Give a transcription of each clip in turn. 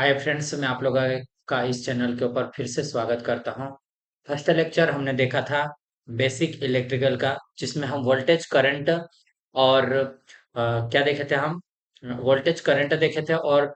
Hi friends, मैं आप लोगों का इस चैनल के ऊपर फिर से स्वागत करता हूं। फर्स्ट लेक्चर हमने देखा था बेसिक इलेक्ट्रिकल का, जिसमें हम वोल्टेज करंट और क्या देखे थे हम? वोल्टेज करंट देखे थे और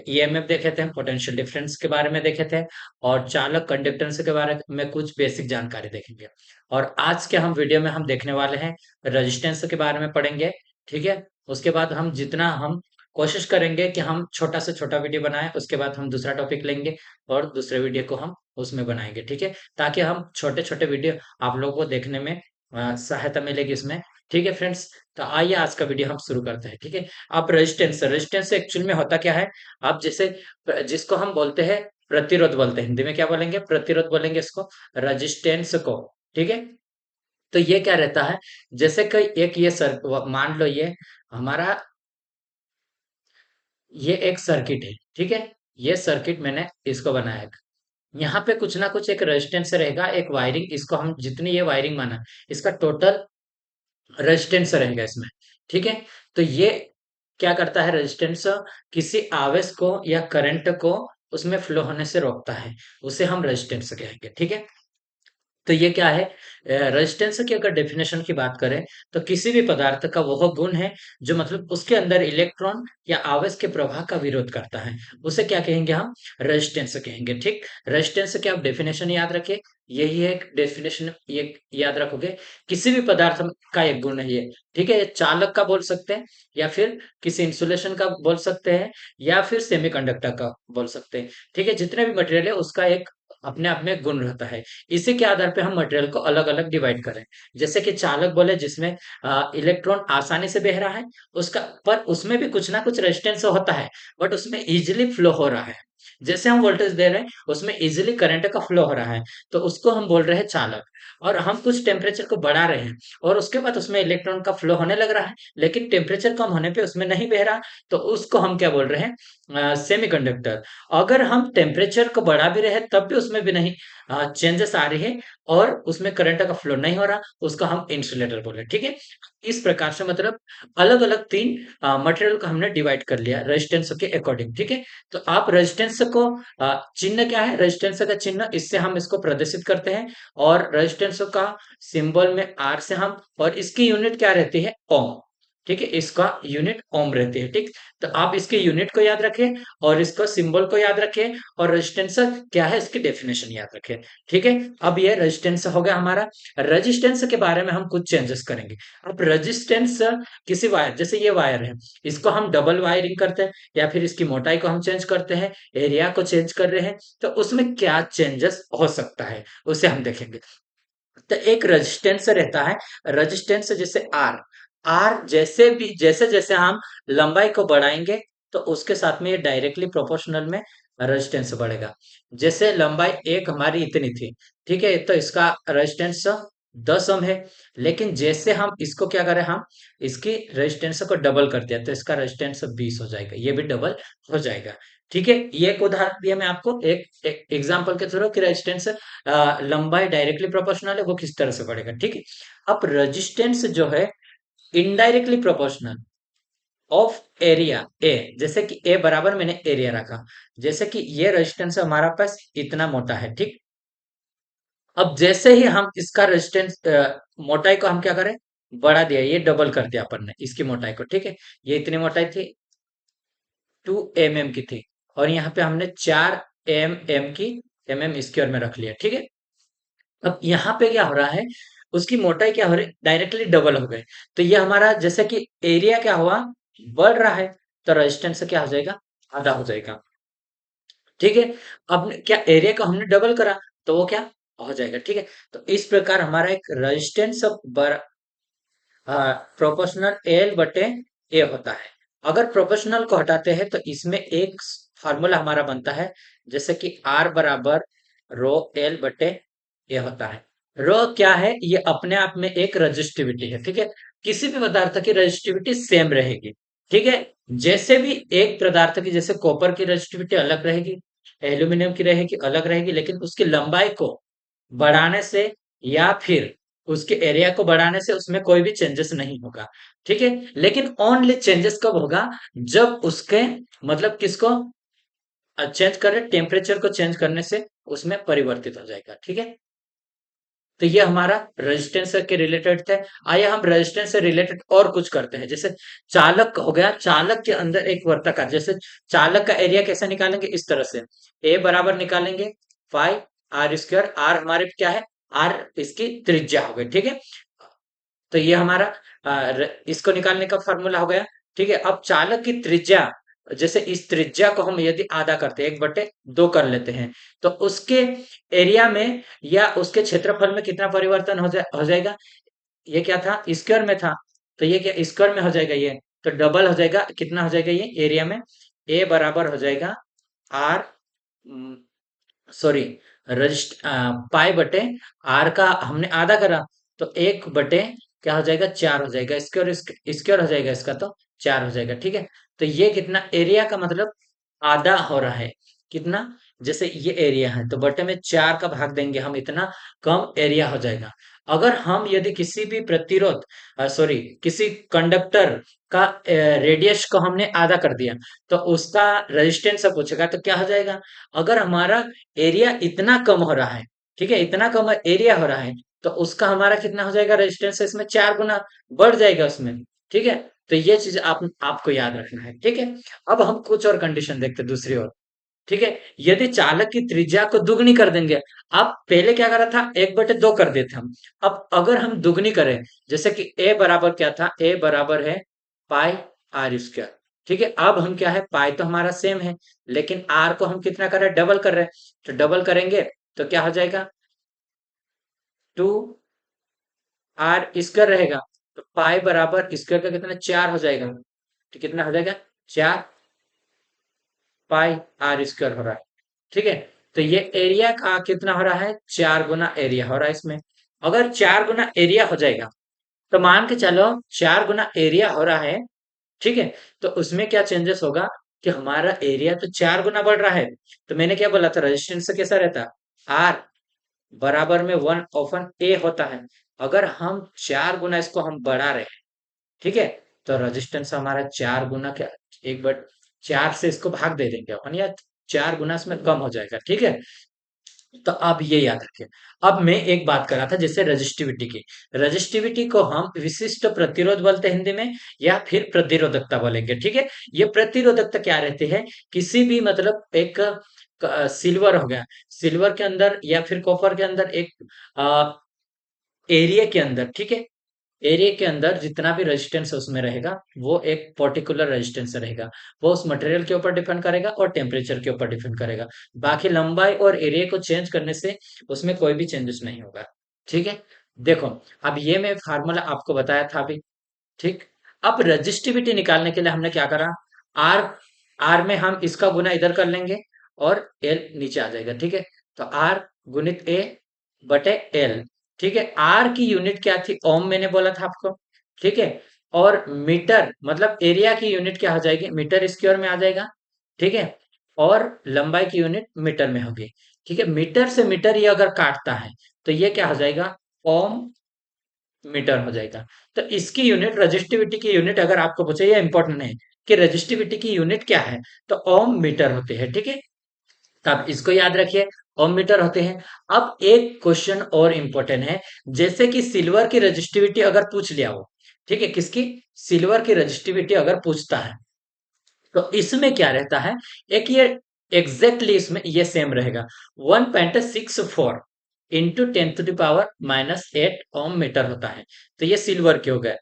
ईएमएफ देखे थे, पोटेंशियल डिफरेंस के बारे में देखे थे और चालक कंडक्टेंस के बारे में कुछ बेसिक जानकारी देखेंगे। और आज के हम वीडियो में हम देखने वाले हैं रेजिस्टेंस के बारे में पढ़ेंगे। ठीक है। उसके बाद हम जितना हम कोशिश करेंगे कि हम छोटा से छोटा वीडियो बनाएं, उसके बाद हम दूसरा टॉपिक लेंगे और दूसरे वीडियो को हम उसमें बनाएंगे। ठीक है, ताकि हम छोटे छोटे वीडियो आप लोगों को देखने में सहायता मिलेगी इसमें। ठीक है फ्रेंड्स, तो आइए आज का वीडियो हम शुरू करते हैं। ठीक है। अब रेजिस्टेंस रेजिस्टेंस एक्चुअल में होता क्या है? आप जैसे जिसको हम बोलते हैं प्रतिरोध बोलते हैं, हिंदी में क्या बोलेंगे? प्रतिरोध बोलेंगे इसको, रेजिस्टेंस को। ठीक है। तो ये क्या रहता है? जैसे कि एक ये सर मान लो ये हमारा ये एक सर्किट है। ठीक है। ये सर्किट मैंने इसको बनाया है। यहाँ पे कुछ ना कुछ एक रेजिस्टेंस रहेगा, एक वायरिंग, इसको हम जितनी ये वायरिंग माना इसका टोटल रेजिस्टेंस रहेगा इसमें। ठीक है। तो ये क्या करता है? रेजिस्टेंस किसी आवेश को या करंट को उसमें फ्लो होने से रोकता है, उसे हम रेजिस्टेंस कहेंगे। ठीक है। तो ये क्या है? रेजिस्टेंस की अगर डेफिनेशन की बात करें तो किसी भी पदार्थ का वह गुण है जो मतलब उसके अंदर इलेक्ट्रॉन या आवेश के प्रवाह का विरोध करता है, उसे क्या कहेंगे हम? रेजिस्टेंस कहेंगे। ठीक। रेजिस्टेंस की आप डेफिनेशन याद रखिए, यही है डेफिनेशन, ये याद रखोगे। किसी भी पदार्थ का एक गुण है ये। ठीक है। ये चालक का बोल सकते हैं, या फिर किसी इंसुलेशन का बोल सकते हैं, या फिर सेमीकंडक्टर का बोल सकते हैं। ठीक है। जितने भी मटेरियल है उसका एक अपने आप में गुण रहता है। इसी के आधार पे हम मटेरियल को अलग अलग डिवाइड करें। जैसे कि चालक बोले जिसमें इलेक्ट्रॉन आसानी से बह रहा है, उसका पर उसमें भी कुछ ना कुछ रेजिस्टेंस होता है, बट उसमें इजीली फ्लो हो रहा है। जैसे हम वोल्टेज दे रहे हैं उसमें इजीली करंट का फ्लो हो रहा है, तो उसको हम बोल रहे हैं चालक। और हम कुछ टेम्परेचर को बढ़ा रहे हैं और उसके बाद उसमें इलेक्ट्रॉन का फ्लो होने लग रहा है, लेकिन टेम्परेचर कम होने पे उसमें नहीं बह रहा, तो उसको हम क्या बोल रहे हैं? सेमीकंडक्टर। अगर हम टेम्परेचर को बढ़ा भी रहे हैं तब भी उसमें भी नहीं चेंजेस आ रही है और उसमें करंट का फ्लो नहीं हो रहा, उसको हम इंसुलेटर बोले। ठीक है। इस प्रकार से मतलब अलग अलग तीन मटेरियल को हमने डिवाइड कर लिया रेजिस्टेंस के अकॉर्डिंग। ठीक है। तो आप रेजिस्टेंस को चिन्ह क्या है? रेजिस्टेंस का चिन्ह, इससे हम इसको प्रदर्शित करते हैं। और रेजिस्टेंस का सिंबल में आर से हम, और इसकी यूनिट क्या रहती है? ओम। ठीक है। इसका यूनिट ओम रहती है। ठीक। तो आप इसके यूनिट को याद रखें और इसको सिंबल को याद रखें और रेजिस्टेंस क्या है इसकी डेफिनेशन याद रखें। ठीक है। अब ये रेजिस्टेंस हो गया हमारा। रेजिस्टेंस के बारे में हम कुछ चेंजेस करेंगे। अब रेजिस्टेंस किसी वायर, जैसे ये वायर है, इसको हम डबल वायरिंग करते हैं या फिर इसकी मोटाई को हम चेंज करते हैं, एरिया को चेंज कर रहे हैं, तो उसमें क्या चेंजेस हो सकता है उसे हम देखेंगे। तो एक रेजिस्टेंस रहता है, रेजिस्टेंस जैसे आर। आर जैसे भी जैसे जैसे हम लंबाई को बढ़ाएंगे तो उसके साथ में ये डायरेक्टली प्रोपोर्शनल में रेजिस्टेंस बढ़ेगा। जैसे लंबाई एक हमारी इतनी थी, ठीक है, तो इसका रेजिस्टेंस 10 ओम है। लेकिन जैसे हम इसको क्या करें, हम इसकी रेजिस्टेंस को डबल कर दिया तो इसका रेजिस्टेंस 20 हो जाएगा, ये भी डबल हो जाएगा। ठीक है। ये एक उदाहरण दिया मैं आपको एक एग्जांपल के थ्रू कि रेजिस्टेंस लंबाई डायरेक्टली प्रोपोर्शनल है, वो किस तरह से बढ़ेगा। ठीक है। अब रेजिस्टेंस जो है indirectly proportional of area A. जैसे कि ए बराबर मैंने एरिया रखा, जैसे कि ये रेजिस्टेंस हमारा पास इतना मोटा है। ठीक। अब जैसे ही हम इसका रेजिस्टेंस मोटाई को हम क्या करें? बढ़ा दिया, ये डबल कर दिया अपन ने इसकी मोटाई को। ठीक है। ये इतनी मोटाई थी, 2 mm की थी, और यहाँ पे हमने 4 mm की स्क्वायर में रख लिया। ठीक है। अब यहाँ पे क्या हो रहा है? उसकी मोटाई क्या हो रही है? डायरेक्टली डबल हो गए। तो ये हमारा जैसे कि एरिया क्या हुआ? बढ़ रहा है, तो रेजिस्टेंस क्या हो जाएगा? आधा हो जाएगा। ठीक है। अब क्या एरिया को हमने डबल करा तो वो क्या हो जाएगा? ठीक है। तो इस प्रकार हमारा एक रेजिस्टेंस प्रोपोर्शनल एल बटे ए होता है। अगर प्रोपोर्शनल को हटाते हैं तो इसमें एक फार्मूला हमारा बनता है, जैसे कि आर बराबर रो एल बटे ए होता है। रो क्या है? ये अपने आप में एक रजिस्टिविटी है। ठीक है। किसी भी पदार्थ की रजिस्टिविटी सेम रहेगी। ठीक है। जैसे भी एक पदार्थ की, जैसे कॉपर की रजिस्टिविटी अलग रहेगी, एल्यूमिनियम की रहेगी अलग रहेगी, लेकिन उसकी लंबाई को बढ़ाने से या फिर उसके एरिया को बढ़ाने से उसमें कोई भी चेंजेस नहीं होगा। ठीक है। लेकिन ओनली चेंजेस कब होगा? जब उसके मतलब किसको चेंज करें, टेम्परेचर को चेंज करने से उसमें परिवर्तित हो जाएगा। ठीक है, तो ये हमारा रेजिस्टेंस के रिलेटेड थे। आइए हम रेजिस्टेंस से रिलेटेड और कुछ करते हैं। जैसे चालक हो गया, चालक के अंदर एक वर्ताकार, जैसे चालक का एरिया कैसे निकालेंगे, इस तरह से ए बराबर निकालेंगे फाइव आर स्क्वायर। आर हमारे क्या है, आर इसकी त्रिज्या हो गई। ठीक है, तो ये हमारा इसको निकालने का फॉर्मूला हो गया। ठीक है, अब चालक की त्रिज्या, जैसे इस त्रिज्या को हम यदि आधा करते हैं, 1/2 कर लेते हैं, तो उसके एरिया में या उसके क्षेत्रफल में कितना परिवर्तन हो जाएगा। ये क्या था, स्क्वायर में था, तो ये क्या स्क्वायर में हो जाएगा, ये तो डबल हो जाएगा। कितना हो जाएगा ये एरिया में, ए बराबर हो जाएगा आर, सॉरी, रजिस्ट पाई बटे आर का हमने आधा करा, तो 1/, क्या हो जाएगा, 4 हो जाएगा। स्क्वायर स्क्वायर हो जाएगा इसका, तो 4 हो जाएगा। ठीक है, तो ये कितना एरिया का मतलब आधा हो रहा है। कितना, जैसे ये एरिया है तो बटे में 4 का भाग देंगे हम, इतना कम एरिया हो जाएगा। अगर हम यदि किसी भी प्रतिरोध, सॉरी, किसी कंडक्टर का रेडियस को हमने आधा कर दिया, तो उसका रेजिस्टेंस से पूछेगा तो क्या हो जाएगा। अगर हमारा एरिया इतना कम हो रहा है, ठीक है, इतना कम एरिया हो रहा है, तो उसका हमारा कितना हो जाएगा रेजिस्टेंस, इसमें 4 गुना बढ़ जाएगा उसमें। ठीक है, तो ये चीज आपको याद रखना है। ठीक है, अब हम कुछ और कंडीशन देखते हैं दूसरी ओर। ठीक है, यदि चालक की त्रिज्या को दुगनी कर देंगे, अब पहले क्या करा था, 1/2 कर देते हम। अब अगर हम दुगनी करें, जैसे कि ए बराबर क्या था, ए बराबर है पाई आर स्क्वायर। ठीक है, अब हम क्या है, पाई तो हमारा सेम है, लेकिन आर को हम कितना कर रहे हैं, डबल कर रहे हैं। तो डबल करेंगे तो क्या हो जाएगा, 2 आर स्क्वायर रहेगा। तो पाई बराबर स्क्वायर का कितना, 4 हो जाएगा। तो कितना हो जाएगा, 4 पाई आर स्क्वायर हो रहा है। ठीक है, तो ये एरिया का कितना हो रहा है, 4 गुना एरिया हो रहा है इसमें। अगर 4 गुना एरिया हो जाएगा, तो मान के चलो 4 गुना एरिया हो रहा है। ठीक है, तो उसमें क्या चेंजेस होगा कि हमारा एरिया तो 4 गुना बढ़ रहा है। तो मैंने क्या बोला था, रेजिस्टेंस कैसा रहता, आर बराबर में 1/A होता है। अगर हम 4 गुना इसको हम बढ़ा रहे हैं, ठीक है, तो रेजिस्टेंस हमारा 4 गुना क्या, 1/4 से इसको भाग दे देंगे अपन, या 4 गुना इसमें कम हो जाएगा। ठीक है, तो आप ये याद रखिए। अब मैं एक बात कर रहा था, जैसे रजिस्टिविटी की, रजिस्टिविटी को हम विशिष्ट प्रतिरोध बोलते हैं हिंदी में, या फिर प्रतिरोधकता बोलेंगे। ठीक है, ये प्रतिरोधकता क्या रहती है, किसी भी मतलब एक सिल्वर हो गया, सिल्वर के अंदर या फिर कॉपर के अंदर एक एरिया के अंदर, ठीक है, एरिया के अंदर जितना भी रेजिस्टेंस उसमें रहेगा, वो एक पर्टिकुलर रेजिस्टेंस रहेगा। वो उस मटेरियल के ऊपर डिपेंड करेगा और टेम्परेचर के ऊपर डिपेंड करेगा। बाकी लंबाई और एरिया को चेंज करने से उसमें कोई भी चेंजेस नहीं होगा। ठीक है, देखो, अब ये मैं फार्मूला आपको बताया था अभी। ठीक, अब रजिस्टिविटी निकालने के लिए हमने क्या करा, आर, आर में हम इसका गुना इधर कर लेंगे और एल नीचे आ जाएगा। ठीक है, तो आर गुणित ए बटे एल। ठीक है, आर की यूनिट क्या थी, ओम मैंने बोला था आपको। ठीक है, और मीटर मतलब एरिया की यूनिट क्या हो जाएगी, मीटर स्क्वायर में आ जाएगा। ठीक है, और लंबाई की यूनिट मीटर में होगी। ठीक है, मीटर से मीटर ये अगर काटता है, तो ये क्या हो जाएगा, ओम मीटर हो जाएगा। तो इसकी यूनिट, रजिस्टिविटी की यूनिट अगर आपको पूछे, ये इंपॉर्टेंट है कि रजिस्टिविटी की यूनिट क्या है, तो ओम मीटर होते हैं। ठीक है, तो आप इसको याद रखिए, ओम मीटर होते हैं। अब एक क्वेश्चन और इंपॉर्टेंट है, जैसे कि सिल्वर की रजिस्टिविटी अगर पूछ लिया हो, ठीक है, किसकी, सिल्वर की रजिस्टिविटी अगर पूछता है, तो इसमें क्या रहता है, एक ये एग्जैक्टली इसमें ये सेम रहेगा, 1.64 इंटू 10⁻⁻8 ओम मीटर होता है। तो ये सिल्वर के हो गए।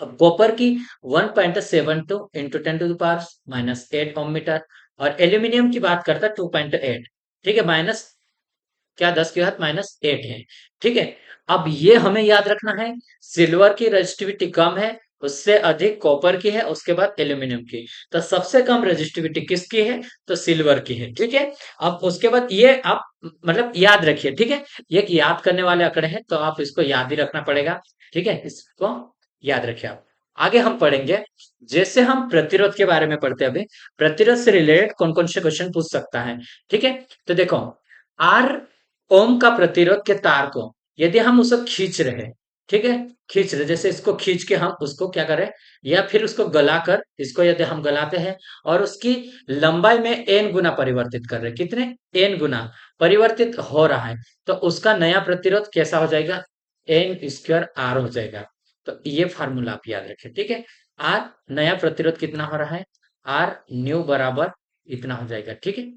अब कॉपर की 1.72 इंटू 10⁻⁻8 ओम मीटर, और एल्यूमिनियम की बात करता है 2.8। ठीक है, माइनस क्या, 10⁻⁻8 है। ठीक है, अब ये हमें याद रखना है, सिल्वर की रेजिस्टिविटी कम है, उससे अधिक कॉपर की है, उसके बाद एल्यूमिनियम की। तो सबसे कम रेजिस्टिविटी किसकी है, तो सिल्वर की है। ठीक है, अब उसके बाद ये आप मतलब याद रखिए। ठीक है, ये एक याद करने वाले आंकड़े हैं, तो आप इसको याद ही रखना पड़ेगा। ठीक है, इसको याद रखिए आप। आगे हम पढ़ेंगे, जैसे हम प्रतिरोध के बारे में पढ़ते हैं अभी, प्रतिरोध से रिलेटेड कौन कौन से क्वेश्चन पूछ सकता है। ठीक है, तो देखो, आर ओम का प्रतिरोध के तार को यदि हम उसे खींच रहे हैं, ठीक है, खींच रहे, जैसे इसको खींच के हम उसको क्या करें, या फिर उसको गलाकर, इसको यदि हम गलाते हैं और उसकी लंबाई में n गुना परिवर्तित कर रहे हैं, कितने, n गुना परिवर्तित हो रहा है, तो उसका नया प्रतिरोध कैसा हो जाएगा, n स्क्वायर r हो जाएगा। तो ये फार्मूला आप याद रखें, ठीक है। r नया प्रतिरोध कितना हो रहा है, r न्यू बराबर इतना हो जाएगा, ठीक है।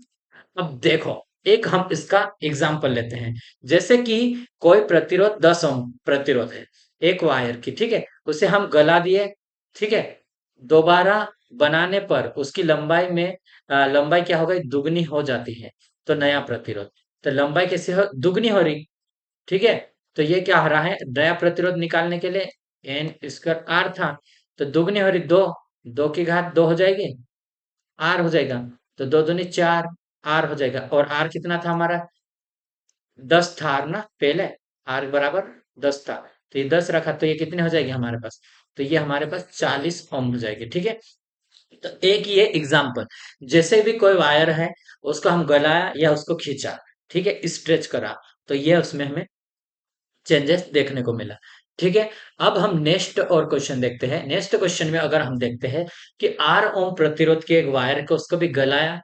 अब देखो, एक हम इसका एग्जाम्पल लेते हैं। जैसे कि कोई प्रतिरोध 10 ओम प्रतिरोध है एक वायर की, ठीक है, उसे हम गला दिए, ठीक है, दोबारा बनाने पर उसकी लंबाई में लंबाई क्या हो गई, दुगनी हो जाती है, तो नया प्रतिरोध, तो लंबाई कैसे हो, दुगनी हो रही, ठीक है। तो ये क्या हो रहा है, नया प्रतिरोध निकालने के लिए एन स्क्वायर आर था, तो दुगनी हो रही, दो, दो की घात दो हो जाएगी, आर हो जाएगा, तो दो दूनी चार, आर हो जाएगा, और आर कितना था हमारा, 10 था आर ना पहले, आर बराबर 10 था, तो ये 10 रखा, तो ये कितने हो जाएगी हमारे पास, तो ये हमारे पास 40 ओम हो जाएगी, ठीक है। तो एक ये एग्जाम्पल, जैसे भी कोई वायर है, उसको हम गलाया या उसको खींचा, ठीक है, स्ट्रेच करा, तो ये उसमें हमें चेंजेस देखने को मिला, ठीक है। अब हम नेक्स्ट और क्वेश्चन देखते हैं। नेक्स्ट क्वेश्चन में अगर हम देखते हैं कि आर ओम प्रतिरोध के एक वायर को उसको भी गलाया,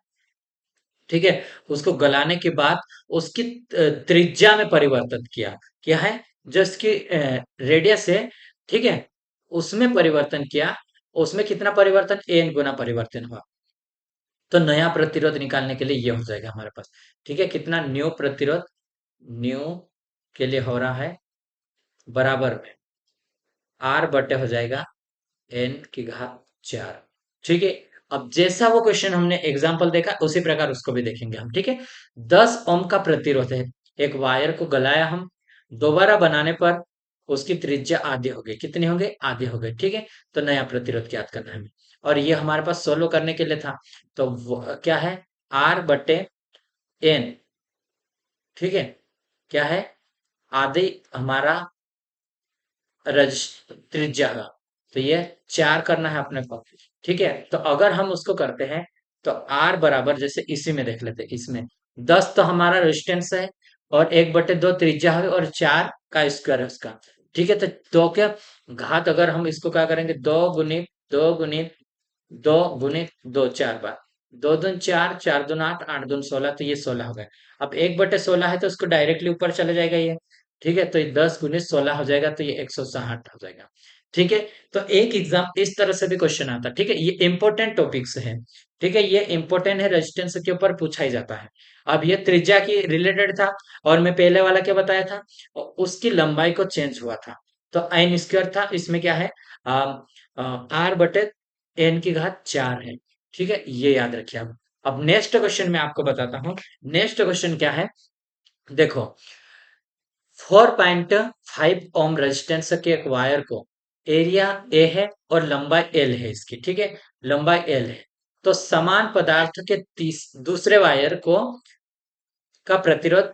ठीक है, उसको गलाने के बाद उसकी त्रिज्या में परिवर्तन किया, क्या है, जो इसकी रेडियस है, ठीक है, उसमें परिवर्तन किया, उसमें कितना परिवर्तन, एन गुना परिवर्तन हुआ, तो नया प्रतिरोध निकालने के लिए ये हो जाएगा हमारे पास, ठीक है, कितना, न्यू प्रतिरोध, न्यू के लिए हो रहा है बराबर में आर बटे हो जाएगा एन की घात 4, ठीक है। अब जैसा वो क्वेश्चन हमने एग्जांपल देखा, उसी प्रकार उसको भी देखेंगे हम, ठीक है। 10 ओम का प्रतिरोध है, एक वायर को गलाया हम, दोबारा बनाने पर उसकी त्रिज्या आधी हो गई, कितनी हो गई, आधी हो गई, ठीक है। तो नया प्रतिरोध ज्ञात करना है हमें, और ये हमारे पास सोल्व करने के लिए था, तो क्या है, आर बटे एन, ठीक है, क्या है, आधी हमारा त्रिज्या का, तो ये 4 करना है अपने को, ठीक है। तो अगर हम उसको करते हैं, तो आर बराबर, जैसे इसी में देख लेते हैं, इसमें 10 तो हमारा रेजिस्टेंस है, और 1/2 त्रिज्या है, और 4 का स्क्वायर है उसका, ठीक है। तो दो क्या घात, अगर हम इसको क्या करेंगे, दो गुणित दो, 4 बार, दो दून चार, चार दून आठ, आठ दून 16, तो ये 16 हो गए। अब 1/16 है, तो उसको डायरेक्टली ऊपर चले जाएगा ये, ठीक है, तो ये 10 गुणित 16 हो जाएगा, तो ये 160 हो जाएगा, ठीक है। तो एक एग्जाम इस तरह से भी क्वेश्चन आता है, ठीक है, ये इंपॉर्टेंट टॉपिक्स है, ठीक है, ये इंपॉर्टेंट है, रेजिस्टेंस के ऊपर पूछा ही जाता है। अब ये त्रिज्या की रिलेटेड था, और मैं पहले वाला क्या बताया था, उसकी लंबाई को चेंज हुआ था, तो एन स्क्वायर था, इसमें क्या है, आर बटे एन की घात 4 है, ठीक है, ये याद रखिए आप। अब नेक्स्ट क्वेश्चन मैं आपको बताता हूँ। नेक्स्ट क्वेश्चन क्या है, देखो, 4.5 ओम रेजिस्टेंस के एक वायर को एरिया ए है और लंबाई एल है इसकी, ठीक है, लंबाई एल है, तो समान पदार्थ के दूसरे वायर को का प्रतिरोध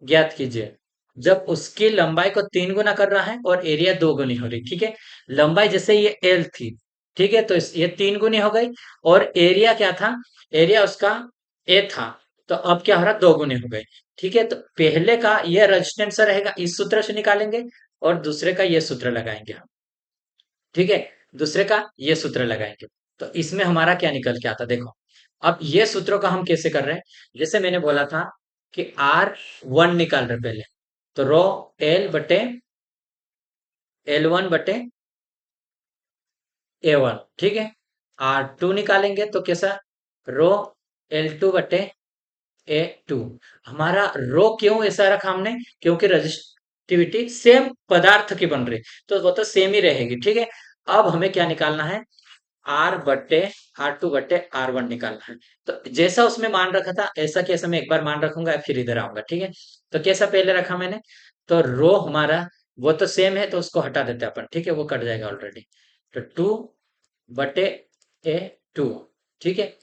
ज्ञात कीजिए जब उसकी लंबाई को 3 गुना कर रहा है और एरिया 2 गुनी हो रही, ठीक है। लंबाई जैसे ये एल थी, ठीक है, तो ये 3 गुनी हो गई, और एरिया क्या था, एरिया उसका ए था, तो अब क्या हो रहा, 2 गुने हो गए, ठीक है। तो पहले का ये रेजिस्टेंस रहेगा, इस सूत्र से निकालेंगे, और दूसरे का ये सूत्र लगाएंगे हम, ठीक है, दूसरे का ये सूत्र लगाएंगे, तो इसमें हमारा क्या निकल के आता, देखो। अब ये सूत्रों का हम कैसे कर रहे हैं, जैसे मैंने बोला था कि R1 निकाल रहे पहले, तो रो एल बटे L1 बटे A1, ठीक है। R2 निकालेंगे तो कैसा, रो L2 बटे A2। हमारा रो क्यों ऐसा रखा हमने, क्योंकि रजिस्टिविटी सेम पदार्थ की बन रही, तो वो तो सेम ही रहेगी, ठीक है। अब हमें क्या निकालना है, R2 बटे R1 निकालना है, तो जैसा उसमें मान रखा था ऐसा कैसा मैं एक बार मान रखूंगा, फिर इधर आऊंगा, ठीक है। तो कैसा पहले रखा मैंने, तो रो हमारा वो तो सेम है, तो उसको हटा देते हैं अपन, ठीक है, वो कट जाएगा ऑलरेडी, तो 2/A2, ठीक है,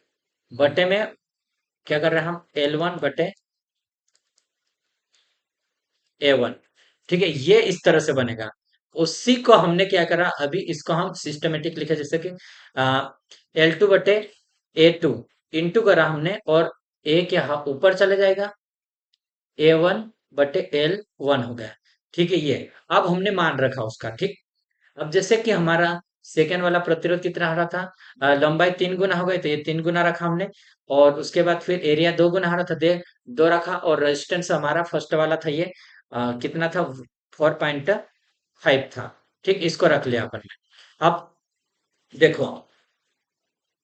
बटे में क्या कर रहे हैं हम, L1/A1, ठीक है, ये इस तरह से बनेगा। उसी को हमने क्या करा, अभी इसको हम सिस्टमेटिक लिखे, जैसे कि L2/A2 इंटू करा हमने, और ए क्या ऊपर चले जाएगा, A1/L1 हो गया, ठीक है ये। अब हमने मान रखा उसका, ठीक। अब जैसे कि हमारा सेकेंड वाला प्रतिरोध कितना हो रहा था, लंबाई 3 गुना हो गई, तो ये 3 गुना रखा हमने। और उसके बाद फिर एरिया 2 गुना हो रहा था, दे 2 रखा। और रेजिस्टेंस हमारा फर्स्ट वाला था ये, कितना था, 4.5 था। ठीक, इसको रख लिया अपन ने। अब देखो,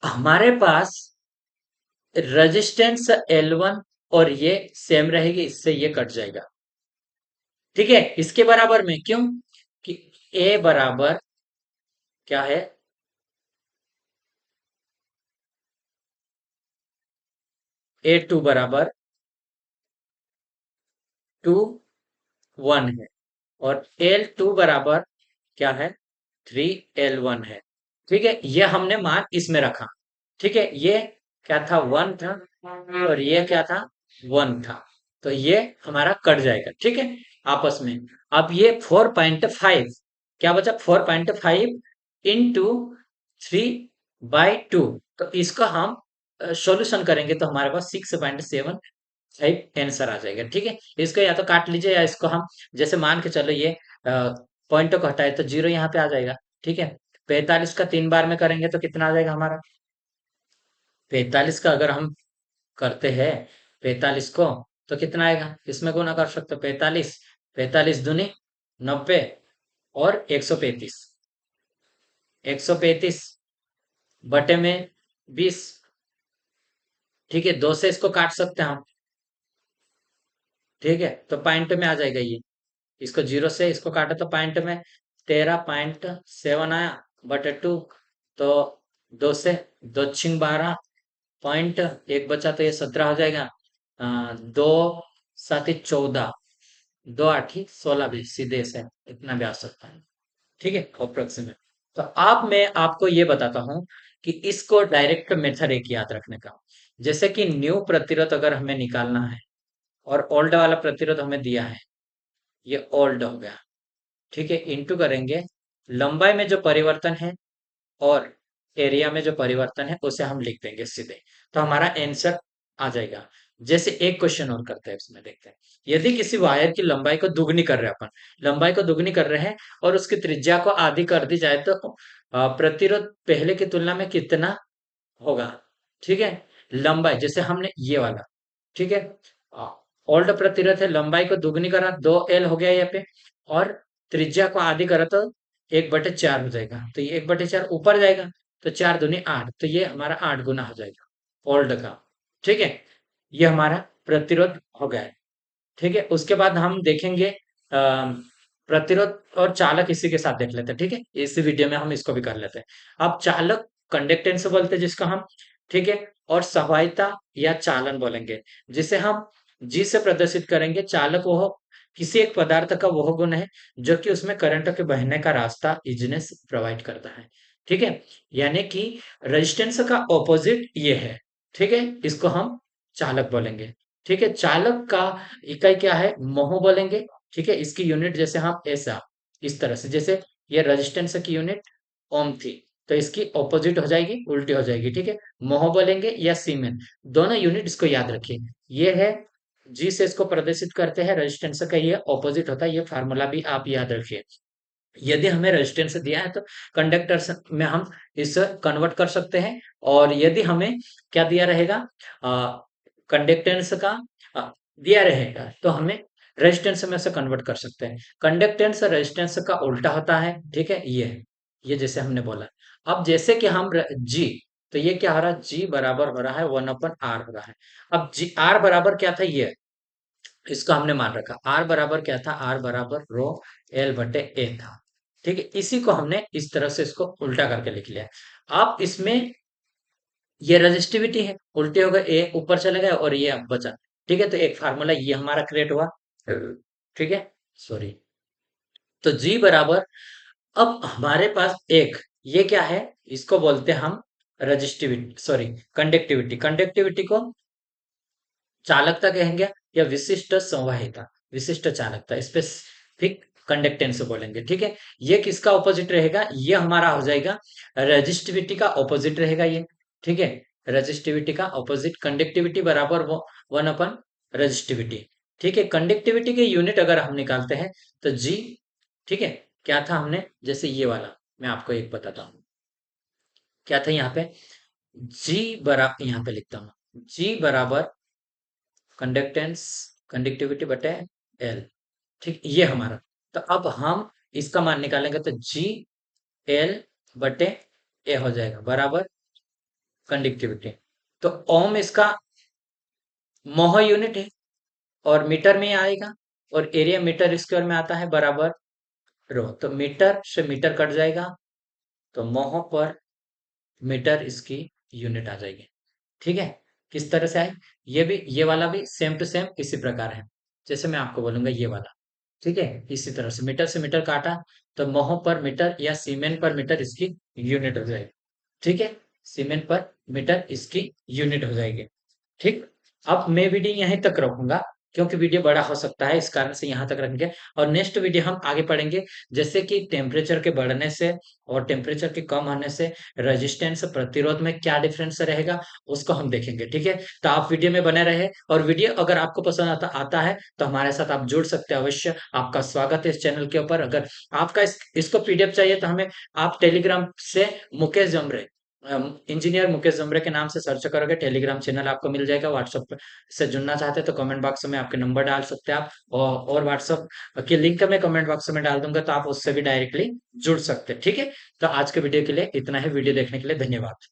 हमारे पास रेजिस्टेंस L1 और ये सेम रहेगी, इससे ये कट जाएगा। ठीक है, इसके बराबर में क्यों, कि A बराबर क्या है, A2 बराबर 2 1 है, और L2 बराबर क्या है, 3 L1 है। ठीक है, ये हमने मान इसमें रखा। ठीक है, ये क्या था, 1 था, और ये क्या था, 1 था। तो ये हमारा कट जाएगा, ठीक है, आपस में। अब ये 4.5 क्या बचा, 4.5 इंटू 3/2। तो इसका हम सॉल्यूशन करेंगे तो हमारे पास 6.75 आंसर आ जाएगा। ठीक है, इसको या तो काट लीजिए, या इसको हम जैसे मान के चलो, ये पॉइंट को हटाए तो जीरो यहाँ पे आ जाएगा। ठीक है, 45 का 3 बार में करेंगे तो कितना आ जाएगा हमारा, 45 का अगर हम करते हैं 45 को, तो कितना आएगा, इसमें गुना कर सकते हो, 45, 45 दूनी 90, और 135, 135 बटे में 20। ठीक है, 2 से इसको काट सकते हैं हम। ठीक है, तो पॉइंट में आ जाएगा ये, इसको जीरो से इसको काटा तो पॉइंट में 13.7 आया, बटे 2। तो 2 से 2 6 12, पॉइंट एक बचा तो ये 17 हो जाएगा। 2 7 14, 2 8 16 भी सीधे से इतना भी आ सकता है। ठीक है, अप्रोक्सीमेट। तो अब मैं आपको ये बताता हूँ कि इसको डायरेक्ट मेथड एक याद रखने का। जैसे कि न्यू प्रतिरोध अगर हमें निकालना है, और ओल्ड वाला प्रतिरोध हमें दिया है, ये ओल्ड हो गया। ठीक है, इंटू करेंगे लंबाई में जो परिवर्तन है, और एरिया में जो परिवर्तन है, उसे हम लिख देंगे सीधे। तो हमारा आंसर आ जाएगा। जैसे एक क्वेश्चन और करते हैं, इसमें देखते हैं। यदि किसी वायर की लंबाई को दुगनी कर रहे हैं अपन, लंबाई को दुगनी कर रहे हैं, और उसकी त्रिज्या को आधी कर दी जाए, तो प्रतिरोध पहले की तुलना में कितना होगा। ठीक है, लंबाई जैसे हमने ये वाला, ठीक है, ओल्ड प्रतिरोध है, लंबाई को दुगनी करा 2L हो गया यहाँ पे, और त्रिज्या को आधी करा तो 1/4 हो जाएगा। तो ये 1/4 ऊपर जाएगा, तो 4 दूनी 8, तो ये हमारा 8 गुना हो जाएगा ओल्ड का। ठीक है, ये हमारा प्रतिरोध हो गया है। ठीक है, उसके बाद हम देखेंगे प्रतिरोध और चालक, इसी के साथ देख लेते हैं। ठीक है, इस वीडियो में हम इसको भी कर लेते हैं। अब चालक कंडक्टेंस बोलते हैं जिसको हम, ठीक है, और सहायता या चालन बोलेंगे, जिसे हम जी से प्रदर्शित करेंगे। चालक वह किसी एक पदार्थ का वह गुण है जो कि उसमें करंट के बहने का रास्ता इजनेस प्रोवाइड करता है। ठीक है, यानी कि रेजिस्टेंस का ऑपोजिट ये है। ठीक है, इसको हम चालक बोलेंगे। ठीक है, चालक का इकाई क्या है, मोह बोलेंगे। ठीक है, इसकी यूनिट जैसे हम ऐसा, इस तरह से, जैसे ये रेजिस्टेंस की यूनिट ओम थी, तो इसकी ऑपोजिट हो जाएगी, उल्टी हो जाएगी। ठीक है, मोह बोलेंगे या सीमेन, दोनों यूनिट इसको याद रखिए। ये है जी से इसको प्रदर्शित करते हैं, रेजिस्टेंस का ये ऑपोजिट होता है, ये फार्मूला भी आप याद रखिए। यदि हमें रेजिस्टेंस दिया है तो कंडक्टर्स में हम इसे कन्वर्ट कर सकते हैं। और यदि हमें क्या दिया रहेगा, कंडक्टेंस का दिया रहेगा, तो हमें रेजिस्टेंस में से कन्वर्ट कर सकते हैं। कंडक्टेंस रेजिस्टेंस का उल्टा होता है। ठीक है, ये जैसे हमने बोला। अब जैसे कि हम जी, तो ये क्या हो रहा है, जी बराबर हो रहा है 1/r हो रहा है। अब जी आर बराबर क्या था, ये इसका हमने मान रखा। आर बराबर क्या था, आर बराबर रो L/A था। ठीक है, इसी को हमने इस तरह से इसको उल्टा करके लिख लिया। आप इसमें ये रजिस्टिविटी है, उल्टे हो गए, ए ऊपर चले गए और ये अब बचा। ठीक है, तो एक फार्मूला ये हमारा क्रिएट हुआ। ठीक है, सॉरी। तो जी बराबर, अब हमारे पास एक ये क्या है, इसको बोलते हैं हम रजिस्टिविटी, सॉरी, कंडक्टिविटी। कंडक्टिविटी को चालकता कहेंगे, या विशिष्ट संवाहिता, विशिष्ट चालकता, स्पेसिफिक कंडक्टेंस बोलेंगे। ठीक है, ये किसका ऑपोजिट रहेगा, ये हमारा हो जाएगा रजिस्टिविटी का ऑपोजिट रहेगा ये। ठीक है, रजिस्टिविटी का ऑपोजिट, कंडक्टिविटी बराबर वो 1/रजिस्टिविटी। ठीक है, कंडक्टिविटी के यूनिट अगर हम निकालते हैं तो जी, ठीक है, क्या था हमने, जैसे ये वाला मैं आपको एक बताता हूँ, क्या था यहाँ पे, जी बराबर, यहाँ पे लिखता हूँ, जी बराबर कंडक्टेंस, कंडक्टिविटी बटे एल, ठीक, ये हमारा। तो अब हम इसका मान निकालेंगे तो जी एल बटे ए हो जाएगा बराबर कंडक्टिविटी। तो ओम इसका मोह यूनिट है और मीटर में आएगा, और एरिया मीटर स्क्वायर में आता है बराबर रो, तो मीटर से मीटर कट जाएगा, तो मोह पर मीटर इसकी यूनिट आ जाएगी। ठीक है, किस तरह से आए, ये भी, ये वाला भी सेम टू सेम इसी प्रकार है, जैसे मैं आपको बोलूंगा ये वाला, ठीक है, इसी तरह से मीटर काटा, तो मोह पर मीटर या सीमेन पर मीटर इसकी यूनिट हो जाएगी। ठीक है, सीमेंट पर मीटर इसकी यूनिट हो जाएगी। ठीक, अब मैं वीडियो यहीं तक रखूंगा, क्योंकि वीडियो बड़ा हो सकता है, इस कारण से यहाँ तक रखेंगे। और नेक्स्ट वीडियो हम आगे पढ़ेंगे, जैसे कि टेम्परेचर के बढ़ने से और टेम्परेचर के कम होने से रेजिस्टेंस प्रतिरोध में क्या डिफरेंस रहेगा, उसको हम देखेंगे। ठीक है, तो आप वीडियो में बने रहे, और वीडियो अगर आपको पसंद आता है तो हमारे साथ आप जुड़ सकते हैं अवश्य। आपका स्वागत है इस चैनल के ऊपर। अगर आपका इसको पीडीएफ चाहिए तो हमें आप टेलीग्राम से मुकेश जमरे, इंजीनियर मुकेश जमरे के नाम से सर्च करोगे, टेलीग्राम चैनल आपको मिल जाएगा। व्हाट्सएप से जुड़ना चाहते हैं तो कमेंट बॉक्स में आपके नंबर डाल सकते हैं आप, और व्हाट्सएप की लिंक मैं कमेंट बॉक्स में डाल दूंगा, तो आप उससे भी डायरेक्टली जुड़ सकते हैं। ठीक है, तो आज के वीडियो के लिए इतना ही, वीडियो देखने के लिए धन्यवाद।